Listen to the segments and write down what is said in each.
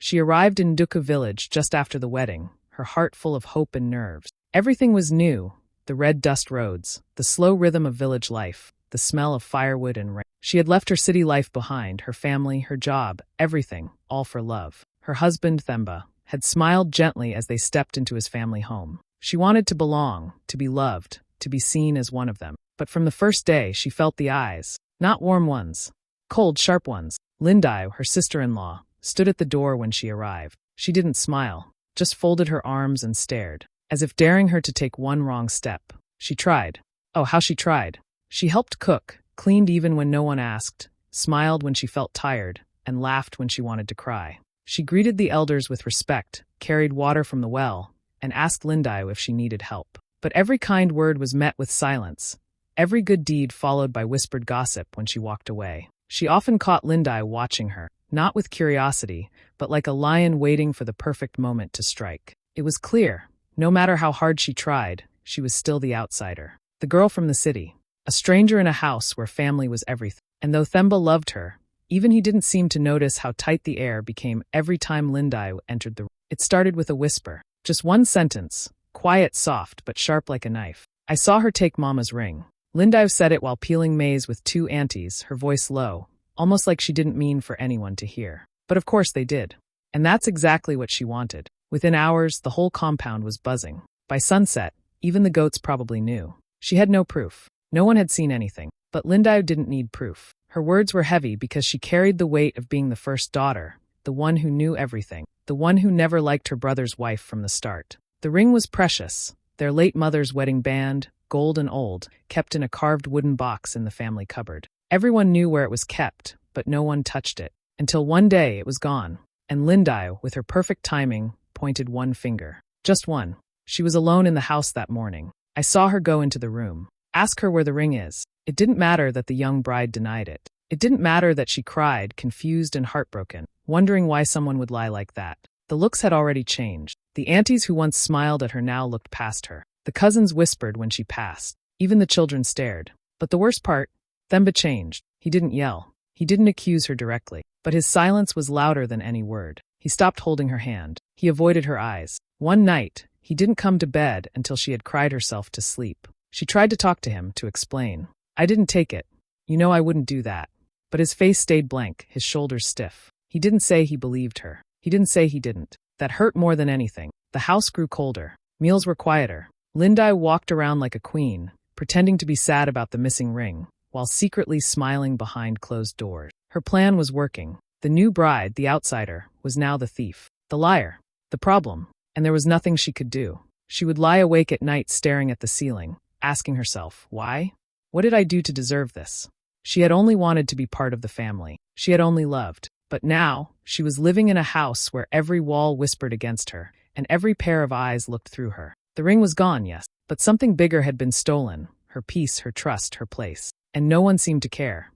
She arrived in Dukkha village just after the wedding, her heart full of hope and nerves. Everything was new, the red dust roads, the slow rhythm of village life, the smell of firewood and rain. She had left her city life behind, her family, her job, everything, all for love. Her husband, Themba, had smiled gently as they stepped into his family home. She wanted to belong, to be loved, to be seen as one of them. But from the first day, she felt the eyes. Not warm ones. Cold, sharp ones. Lindai, her sister-in-law, stood at the door when she arrived. She didn't smile, just folded her arms and stared, as if daring her to take one wrong step. She tried. Oh, how she tried. She helped cook, cleaned even when no one asked, smiled when she felt tired, and laughed when she wanted to cry. She greeted the elders with respect, carried water from the well, and asked Lindai if she needed help. But every kind word was met with silence, every good deed followed by whispered gossip when she walked away. She often caught Lindai watching her, not with curiosity, but like a lion waiting for the perfect moment to strike. It was clear, no matter how hard she tried, she was still the outsider. The girl from the city, a stranger in a house where family was everything. And though Themba loved her, even he didn't seem to notice how tight the air became every time Lindai entered the room. It started with a whisper. Just one sentence, quiet, soft, but sharp like a knife. I saw her take Mama's ring. Lindai said it while peeling maize with two aunties, her voice low, almost like she didn't mean for anyone to hear. But of course they did. And that's exactly what she wanted. Within hours, the whole compound was buzzing. By sunset, even the goats probably knew. She had no proof. No one had seen anything. But Lindai didn't need proof. Her words were heavy because she carried the weight of being the first daughter, the one who knew everything, the one who never liked her brother's wife from the start. The ring was precious, their late mother's wedding band, gold and old, kept in a carved wooden box in the family cupboard. Everyone knew where it was kept, but no one touched it. Until one day it was gone, and Lindai, with her perfect timing, pointed one finger. Just one. She was alone in the house that morning. I saw her go into the room. Ask her where the ring is. It didn't matter that the young bride denied it. It didn't matter that she cried, confused and heartbroken, wondering why someone would lie like that. The looks had already changed. The aunties who once smiled at her now looked past her. The cousins whispered when she passed. Even the children stared. But the worst part, Themba changed. He didn't yell. He didn't accuse her directly. But his silence was louder than any word. He stopped holding her hand. He avoided her eyes. One night, he didn't come to bed until she had cried herself to sleep. She tried to talk to him, to explain. I didn't take it. You know I wouldn't do that. But his face stayed blank, his shoulders stiff. He didn't say he believed her. He didn't say he didn't. That hurt more than anything. The house grew colder. Meals were quieter. Lindai walked around like a queen, pretending to be sad about the missing ring, while secretly smiling behind closed doors. Her plan was working. The new bride, the outsider, was now the thief, the liar, the problem, and there was nothing she could do. She would lie awake at night staring at the ceiling, asking herself, why? What did I do to deserve this? She had only wanted to be part of the family. She had only loved. But now, she was living in a house where every wall whispered against her, and every pair of eyes looked through her. The ring was gone, yes, but something bigger had been stolen, her peace, her trust, her place. And no one seemed to care.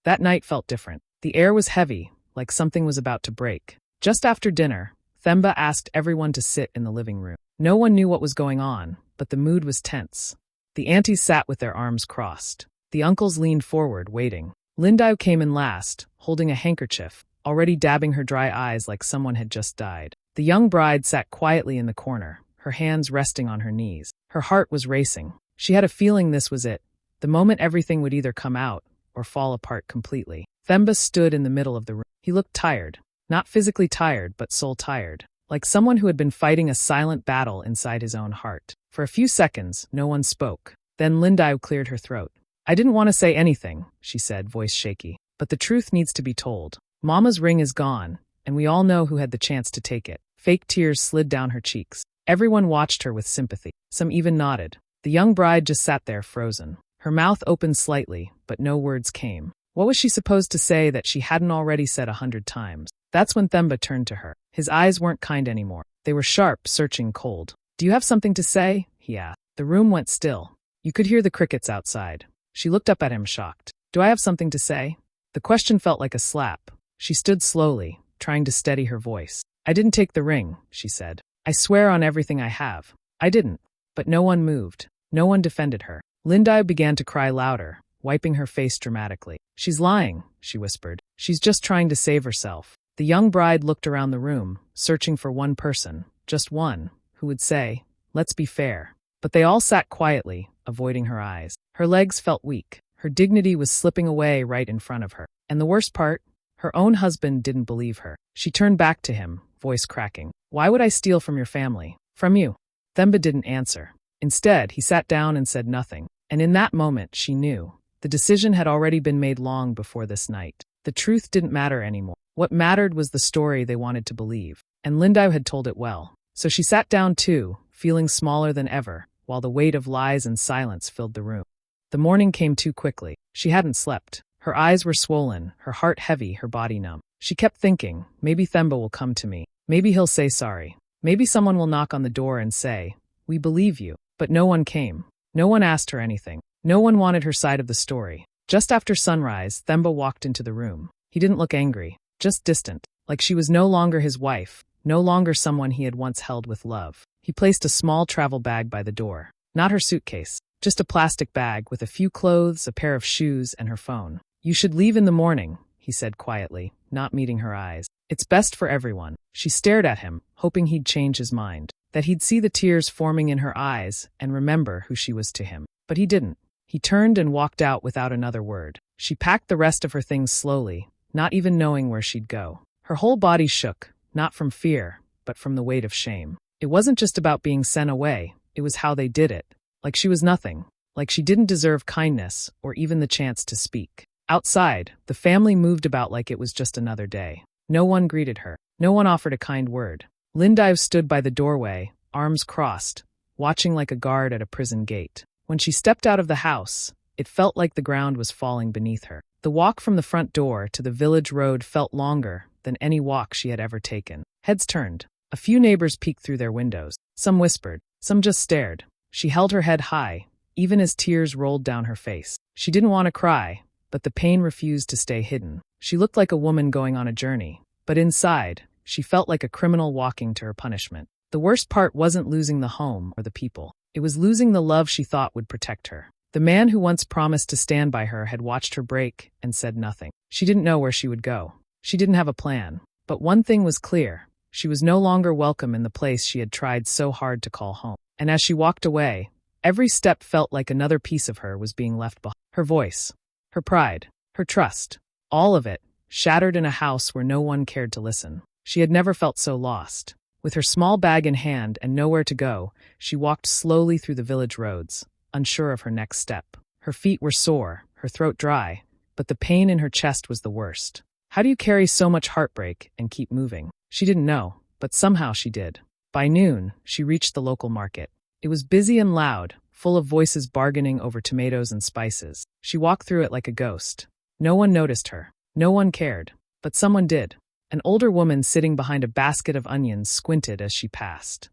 That night felt different. The air was heavy, like something was about to break. Just after dinner, Themba asked everyone to sit in the living room. No one knew what was going on, but the mood was tense. The aunties sat with their arms crossed. The uncles leaned forward, waiting. Lindai came in last, holding a handkerchief, already dabbing her dry eyes like someone had just died. The young bride sat quietly in the corner, her hands resting on her knees. Her heart was racing. She had a feeling this was it. The moment everything would either come out or fall apart completely. Themba stood in the middle of the room. He looked tired. Not physically tired, but soul tired. Like someone who had been fighting a silent battle inside his own heart. For a few seconds, no one spoke. Then Lindai cleared her throat. I didn't want to say anything, she said, voice shaky. But the truth needs to be told. Mama's ring is gone, and we all know who had the chance to take it. Fake tears slid down her cheeks. Everyone watched her with sympathy. Some even nodded. The young bride just sat there frozen. Her mouth opened slightly, but no words came. What was she supposed to say that she hadn't already said 100 times? That's when Themba turned to her. His eyes weren't kind anymore. They were sharp, searching, cold. Do you have something to say? He asked. The room went still. You could hear the crickets outside. She looked up at him, shocked. Do I have something to say? The question felt like a slap. She stood slowly, trying to steady her voice. I didn't take the ring, she said. I swear on everything I have. I didn't. But no one moved. No one defended her. Lindai began to cry louder, wiping her face dramatically. She's lying, she whispered. She's just trying to save herself. The young bride looked around the room, searching for one person, just one, who would say, "Let's be fair." But they all sat quietly, avoiding her eyes. Her legs felt weak. Her dignity was slipping away right in front of her. And the worst part? Her own husband didn't believe her. She turned back to him, voice cracking. "Why would I steal from your family? From you?" Themba didn't answer. Instead, he sat down and said nothing. And in that moment, she knew. The decision had already been made long before this night. The truth didn't matter anymore. What mattered was the story they wanted to believe. And Lindau had told it well. So she sat down too, feeling smaller than ever, while the weight of lies and silence filled the room. The morning came too quickly. She hadn't slept. Her eyes were swollen, her heart heavy, her body numb. She kept thinking, maybe Themba will come to me. Maybe he'll say sorry. Maybe someone will knock on the door and say, "We believe you." But no one came. No one asked her anything. No one wanted her side of the story. Just after sunrise, Themba walked into the room. He didn't look angry, just distant, like she was no longer his wife, no longer someone he had once held with love. He placed a small travel bag by the door. Not her suitcase, just a plastic bag with a few clothes, a pair of shoes, and her phone. "You should leave in the morning," he said quietly, not meeting her eyes. "It's best for everyone." She stared at him, hoping he'd change his mind, that he'd see the tears forming in her eyes and remember who she was to him. But he didn't. He turned and walked out without another word. She packed the rest of her things slowly, not even knowing where she'd go. Her whole body shook, not from fear, but from the weight of shame. It wasn't just about being sent away, it was how they did it. Like she was nothing, like she didn't deserve kindness or even the chance to speak. Outside, the family moved about like it was just another day. No one greeted her. No one offered a kind word. Lindau stood by the doorway, arms crossed, watching like a guard at a prison gate. When she stepped out of the house, it felt like the ground was falling beneath her. The walk from the front door to the village road felt longer than any walk she had ever taken. Heads turned. A few neighbors peeked through their windows. Some whispered. Some just stared. She held her head high, even as tears rolled down her face. She didn't want to cry, but the pain refused to stay hidden. She looked like a woman going on a journey, but inside, she felt like a criminal walking to her punishment. The worst part wasn't losing the home or the people. It was losing the love she thought would protect her. The man who once promised to stand by her had watched her break and said nothing. She didn't know where she would go. She didn't have a plan. But one thing was clear. She was no longer welcome in the place she had tried so hard to call home. And as she walked away, every step felt like another piece of her was being left behind. Her voice, her pride, her trust, all of it, shattered in a house where no one cared to listen. She had never felt so lost. With her small bag in hand and nowhere to go, she walked slowly through the village roads, unsure of her next step. Her feet were sore, her throat dry, but the pain in her chest was the worst. How do you carry so much heartbreak and keep moving? She didn't know, but somehow she did. By noon, she reached the local market. It was busy and loud, full of voices bargaining over tomatoes and spices. She walked through it like a ghost. No one noticed her. No one cared. But someone did. An older woman sitting behind a basket of onions squinted as she passed.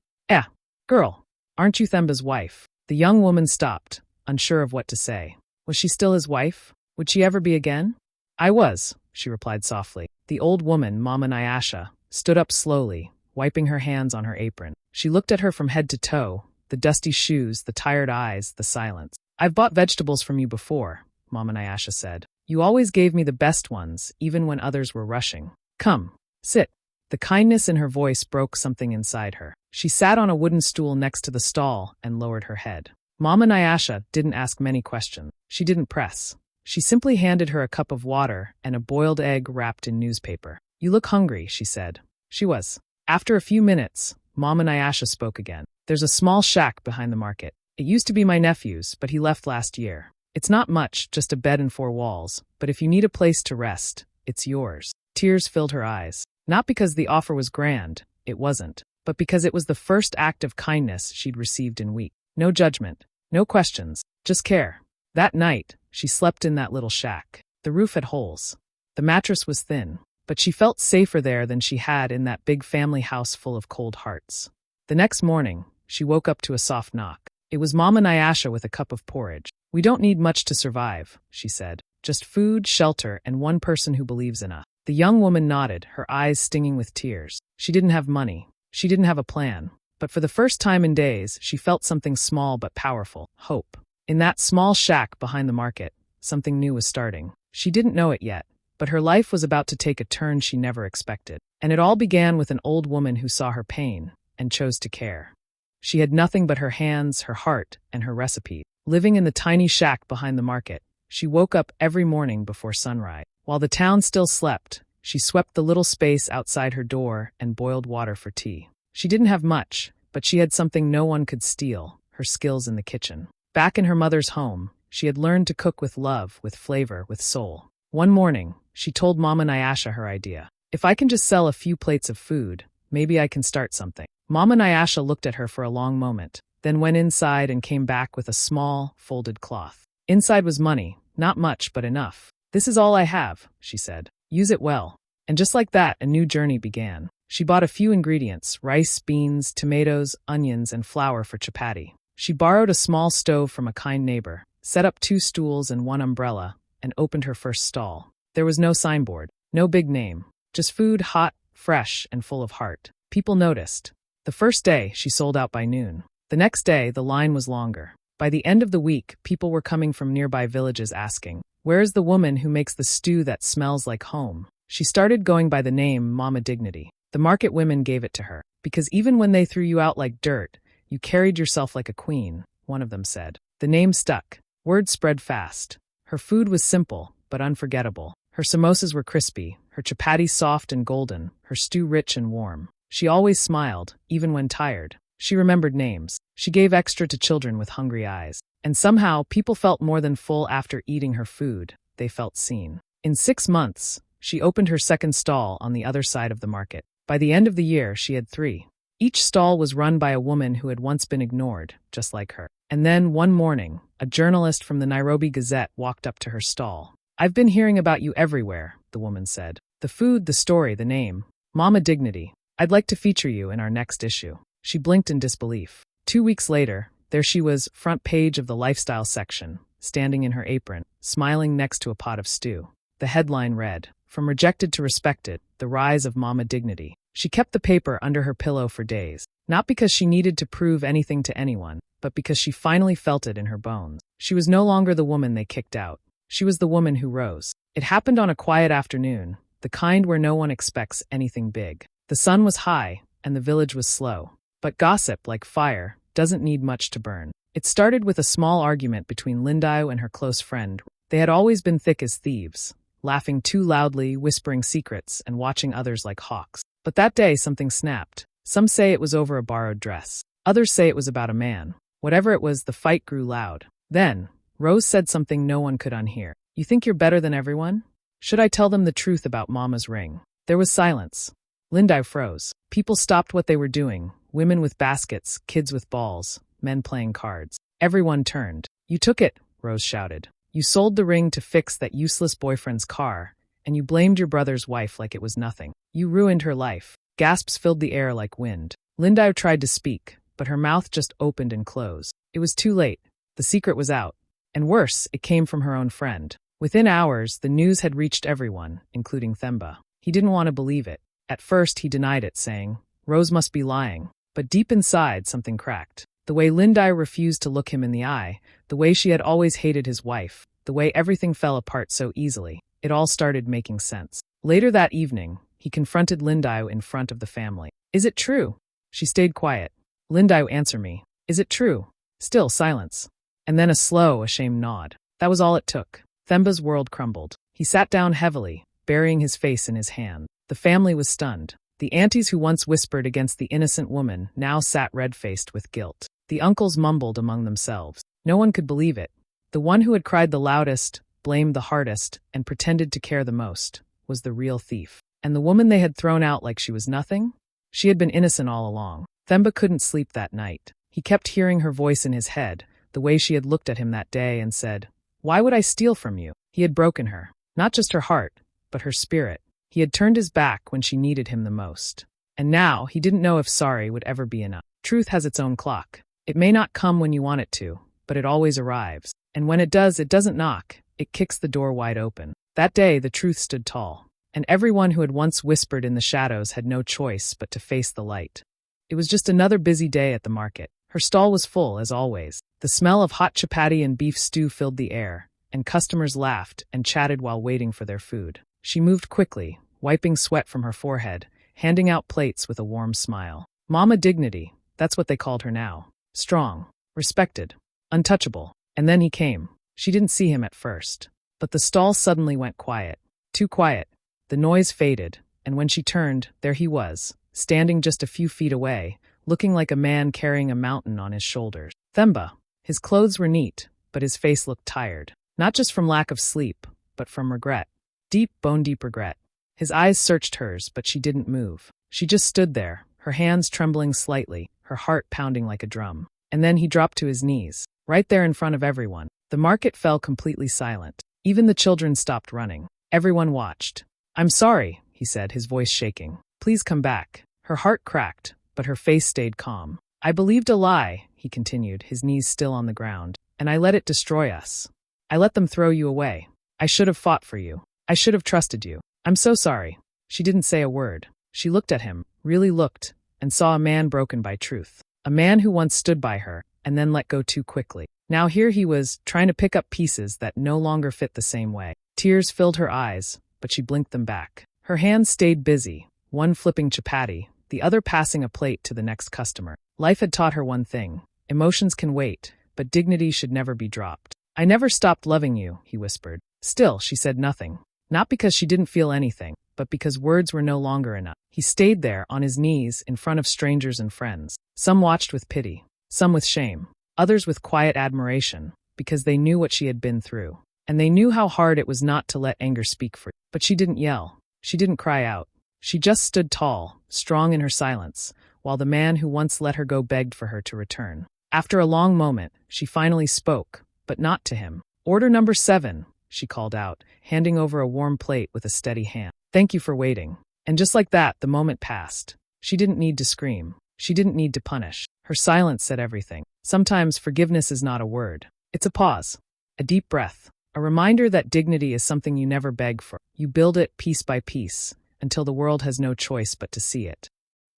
Girl, aren't you Themba's wife?" The young woman stopped, unsure of what to say. Was she still his wife? Would she ever be again? "I was," she replied softly. The old woman, Mama Nyasha, stood up slowly, wiping her hands on her apron. She looked at her from head to toe, the dusty shoes, the tired eyes, the silence. "I've bought vegetables from you before," Mama Nyasha said. "You always gave me the best ones, even when others were rushing. Come, sit." The kindness in her voice broke something inside her. She sat on a wooden stool next to the stall and lowered her head. Mama Nyasha didn't ask many questions. She didn't press. She simply handed her a cup of water and a boiled egg wrapped in newspaper. "You look hungry," she said. She was. After a few minutes, Mama Nyasha spoke again. "There's a small shack behind the market. It used to be my nephew's, but he left last year. It's not much, just a bed and 4 walls, but if you need a place to rest, it's yours." Tears filled her eyes. Not because the offer was grand, it wasn't, but because it was the first act of kindness she'd received in weeks. No judgment, no questions, just care. That night, she slept in that little shack. The roof had holes. The mattress was thin, but she felt safer there than she had in that big family house full of cold hearts. The next morning, she woke up to a soft knock. It was Mama Nyasha with a cup of porridge. "We don't need much to survive," she said. "Just food, shelter, and one person who believes in us." The young woman nodded, her eyes stinging with tears. She didn't have money. She didn't have a plan. But for the first time in days, she felt something small but powerful, hope. In that small shack behind the market, something new was starting. She didn't know it yet, But her life was about to take a turn she never expected. And it all began with an old woman who saw her pain and chose to care. She had nothing but her hands, her heart, and her recipe. Living in the tiny shack behind the market, she woke up every morning before sunrise. While the town still slept, she swept the little space outside her door and boiled water for tea. She didn't have much, but she had something no one could steal: her skills in the kitchen. Back in her mother's home, she had learned to cook with love, with flavor, with soul. One morning, she told Mama Nyasha her idea. "If I can just sell a few plates of food, maybe I can start something." Mama Nyasha looked at her for a long moment, then went inside and came back with a small, folded cloth. Inside was money, not much but enough. "This is all I have," she said. "Use it well." And just like that, a new journey began. She bought a few ingredients: rice, beans, tomatoes, onions, and flour for chapati. She borrowed a small stove from a kind neighbor, set up 2 stools and 1 umbrella, and opened her first stall. There was no signboard, no big name, just food, hot, fresh, and full of heart. People noticed. The first day, she sold out by noon. The next day, the line was longer. By the end of the week, people were coming from nearby villages asking, "Where is the woman who makes the stew that smells like home?" She started going by the name Mama Dignity. The market women gave it to her, because even when they threw you out like dirt, you carried yourself like a queen, one of them said. The name stuck. Word spread fast. Her food was simple, but unforgettable. Her samosas were crispy, her chapati soft and golden, her stew rich and warm. She always smiled, even when tired. She remembered names. She gave extra to children with hungry eyes. And somehow, people felt more than full after eating her food. They felt seen. In 6 months, she opened her second stall on the other side of the market. By the end of the year, she had 3. Each stall was run by a woman who had once been ignored, just like her. And then, one morning, a journalist from the Nairobi Gazette walked up to her stall. "I've been hearing about you everywhere," the woman said. "The food, the story, the name. Mama Dignity. I'd like to feature you in our next issue." She blinked in disbelief. 2 weeks later, there she was, front page of the lifestyle section, standing in her apron, smiling next to a pot of stew. The headline read, "From Rejected to Respected, The Rise of Mama Dignity." She kept the paper under her pillow for days, not because she needed to prove anything to anyone, but because she finally felt it in her bones. She was no longer the woman they kicked out. She was the woman who rose. It happened on a quiet afternoon, the kind where no one expects anything big. The sun was high, and the village was slow. But gossip, like fire, doesn't need much to burn. It started with a small argument between Lindayo and her close friend. They had always been thick as thieves, laughing too loudly, whispering secrets, and watching others like hawks. But that day something snapped. Some say it was over a borrowed dress. Others say it was about a man. Whatever it was, the fight grew loud. Then, Rose said something no one could unhear. "You think you're better than everyone? Should I tell them the truth about Mama's ring?" There was silence. Lindayo froze. People stopped what they were doing. Women with baskets, kids with balls, men playing cards. Everyone turned. "You took it," Rose shouted. "You sold the ring to fix that useless boyfriend's car, and you blamed your brother's wife like it was nothing. You ruined her life." Gasps filled the air like wind. Lindayo tried to speak, but her mouth just opened and closed. It was too late. The secret was out. And worse, it came from her own friend. Within hours, the news had reached everyone, including Themba. He didn't want to believe it. At first, he denied it, saying, "Rose must be lying." But deep inside, something cracked. The way Lindayo refused to look him in the eye, the way she had always hated his wife, the way everything fell apart so easily, it all started making sense. Later that evening, he confronted Lindayo in front of the family. "Is it true?" She stayed quiet. "Lindayo, answer me. Is it true?" Still silence. And then a slow, ashamed nod. That was all it took. Themba's world crumbled. He sat down heavily, burying his face in his hand. The family was stunned. The aunties who once whispered against the innocent woman now sat red-faced with guilt. The uncles mumbled among themselves. No one could believe it. The one who had cried the loudest, blamed the hardest, and pretended to care the most, was the real thief. And the woman they had thrown out like she was nothing? She had been innocent all along. Themba couldn't sleep that night. He kept hearing her voice in his head, the way she had looked at him that day and said, "Why would I steal from you?" He had broken her. Not just her heart, but her spirit. He had turned his back when she needed him the most. And now, he didn't know if sorry would ever be enough. Truth has its own clock. It may not come when you want it to, but it always arrives. And when it does, it doesn't knock. It kicks the door wide open. That day, the truth stood tall. And everyone who had once whispered in the shadows had no choice but to face the light. It was just another busy day at the market. Her stall was full, as always. The smell of hot chapati and beef stew filled the air, and customers laughed and chatted while waiting for their food. She moved quickly, wiping sweat from her forehead, handing out plates with a warm smile. Mama Dignity, that's what they called her now. Strong, respected, untouchable. And then he came. She didn't see him at first. But the stall suddenly went quiet. Too quiet. The noise faded, and when she turned, there he was, standing just a few feet away, looking like a man carrying a mountain on his shoulders. Themba. His clothes were neat, but his face looked tired. Not just from lack of sleep, but from regret. Deep, bone-deep regret. His eyes searched hers, but she didn't move. She just stood there, her hands trembling slightly, her heart pounding like a drum. And then he dropped to his knees, right there in front of everyone. The market fell completely silent. Even the children stopped running. Everyone watched. "I'm sorry," he said, his voice shaking. "Please come back." Her heart cracked, but her face stayed calm. "I believed a lie," he continued, his knees still on the ground, "and I let it destroy us. I let them throw you away. I should have fought for you. I should have trusted you. I'm so sorry." She didn't say a word. She looked at him, really looked, and saw a man broken by truth. A man who once stood by her, and then let go too quickly. Now here he was, trying to pick up pieces that no longer fit the same way. Tears filled her eyes, but she blinked them back. Her hands stayed busy, one flipping chapati, the other passing a plate to the next customer. Life had taught her one thing. Emotions can wait, but dignity should never be dropped. "I never stopped loving you," he whispered. Still, she said nothing. Not because she didn't feel anything, but because words were no longer enough. He stayed there, on his knees, in front of strangers and friends. Some watched with pity, some with shame, others with quiet admiration, because they knew what she had been through. And they knew how hard it was not to let anger speak for you. But she didn't yell. She didn't cry out. She just stood tall, strong in her silence, while the man who once let her go begged for her to return. After a long moment, she finally spoke, but not to him. "Order number 7, she called out, handing over a warm plate with a steady hand. "Thank you for waiting." And just like that, the moment passed. She didn't need to scream. She didn't need to punish. Her silence said everything. Sometimes forgiveness is not a word. It's a pause, a deep breath, a reminder that dignity is something you never beg for. You build it piece by piece, until the world has no choice but to see it.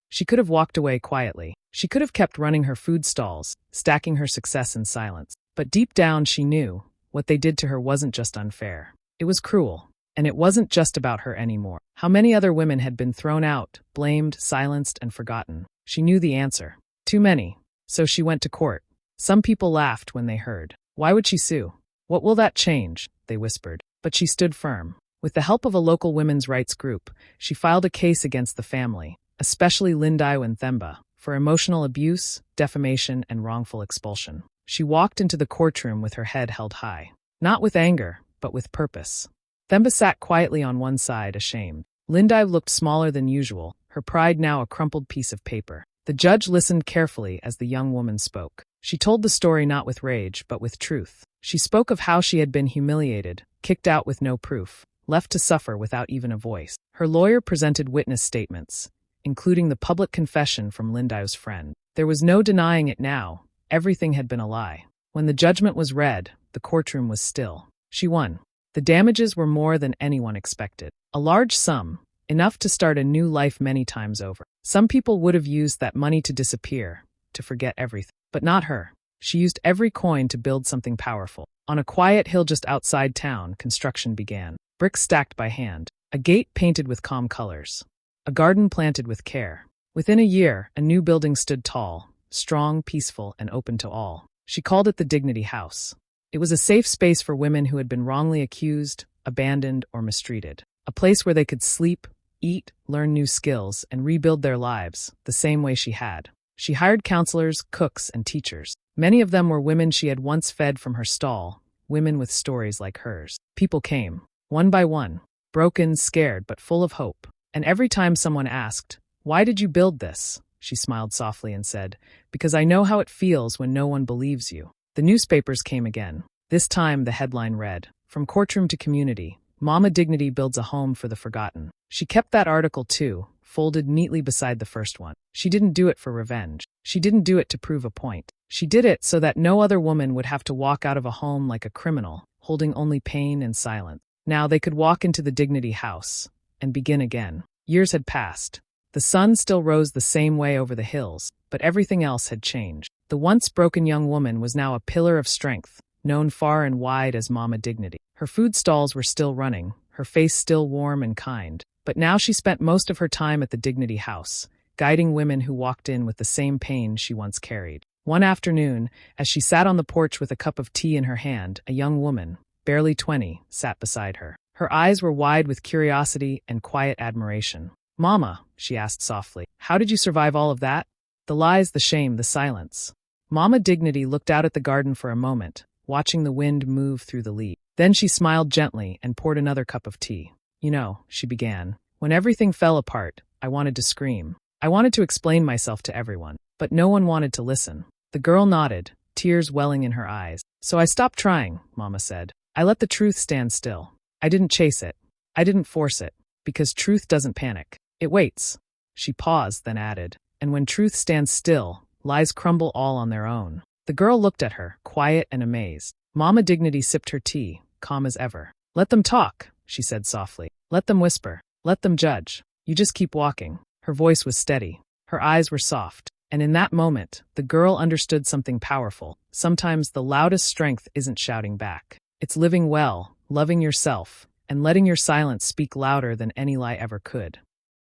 She could have walked away quietly. She could have kept running her food stalls, stacking her success in silence. But deep down she knew, what they did to her wasn't just unfair. It was cruel. And it wasn't just about her anymore. How many other women had been thrown out, blamed, silenced, and forgotten? She knew the answer. Too many. So she went to court. Some people laughed when they heard. Why would she sue? "What will that change?" they whispered. But she stood firm. With the help of a local women's rights group, she filed a case against the family, especially Lindayo and Themba, for emotional abuse, defamation, and wrongful expulsion. She walked into the courtroom with her head held high. Not with anger, but with purpose. Themba sat quietly on one side, ashamed. Lindayo looked smaller than usual, her pride now a crumpled piece of paper. The judge listened carefully as the young woman spoke. She told the story not with rage, but with truth. She spoke of how she had been humiliated, kicked out with no proof, left to suffer without even a voice. Her lawyer presented witness statements, including the public confession from Lindayo's friend. There was no denying it now. Everything had been a lie. When the judgment was read, the courtroom was still. She won. The damages were more than anyone expected. A large sum, enough to start a new life many times over. Some people would have used that money to disappear, to forget everything. But not her. She used every coin to build something powerful. On a quiet hill just outside town, construction began. Bricks stacked by hand. A gate painted with calm colors. A garden planted with care. Within a year, a new building stood tall, strong, peaceful, and open to all. She called it the Dignity House. It was a safe space for women who had been wrongly accused, abandoned, or mistreated. A place where they could sleep, eat, learn new skills, and rebuild their lives, the same way she had. She hired counselors, cooks, and teachers. Many of them were women she had once fed from her stall, women with stories like hers. People came, one by one, broken, scared, but full of hope. And every time someone asked, "Why did you build this?" she smiled softly and said, "Because I know how it feels when no one believes you." The newspapers came again. This time the headline read, "From courtroom to community, Mama Dignity builds a home for the forgotten." She kept that article too, folded neatly beside the first one. She didn't do it for revenge. She didn't do it to prove a point. She did it so that no other woman would have to walk out of a home like a criminal, holding only pain and silence. Now they could walk into the Dignity House and begin again. Years had passed. The sun still rose the same way over the hills, but everything else had changed. The once broken young woman was now a pillar of strength, known far and wide as Mama Dignity. Her food stalls were still running, her face still warm and kind. But now she spent most of her time at the Dignity House, guiding women who walked in with the same pain she once carried. One afternoon, as she sat on the porch with a cup of tea in her hand, a young woman, barely 20, sat beside her. Her eyes were wide with curiosity and quiet admiration. "Mama," she asked softly, "how did you survive all of that? The lies, the shame, the silence." Mama Dignity looked out at the garden for a moment, watching the wind move through the leaves. Then she smiled gently and poured another cup of tea. "You know," she began, "when everything fell apart, I wanted to scream. I wanted to explain myself to everyone, but no one wanted to listen." The girl nodded, tears welling in her eyes. "So I stopped trying," Mama said. "I let the truth stand still. I didn't chase it. I didn't force it, because truth doesn't panic. It waits." She paused, then added, "And when truth stands still, lies crumble all on their own." The girl looked at her, quiet and amazed. Mama Dignity sipped her tea, calm as ever. "Let them talk," she said softly. "Let them whisper. Let them judge. You just keep walking." Her voice was steady. Her eyes were soft. And in that moment, the girl understood something powerful. Sometimes the loudest strength isn't shouting back. It's living well, loving yourself, and letting your silence speak louder than any lie ever could.